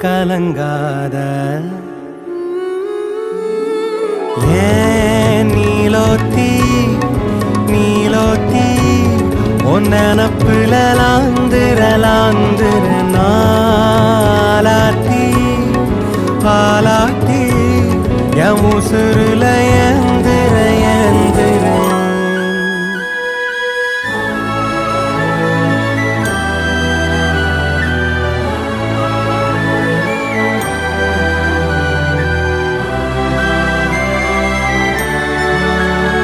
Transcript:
கலங்காத ஏன் நீலோத்தி நீலோத்தி உன் நினப்புல லாந்துர நாளாத்தி பாலாத்தி என் உசுறு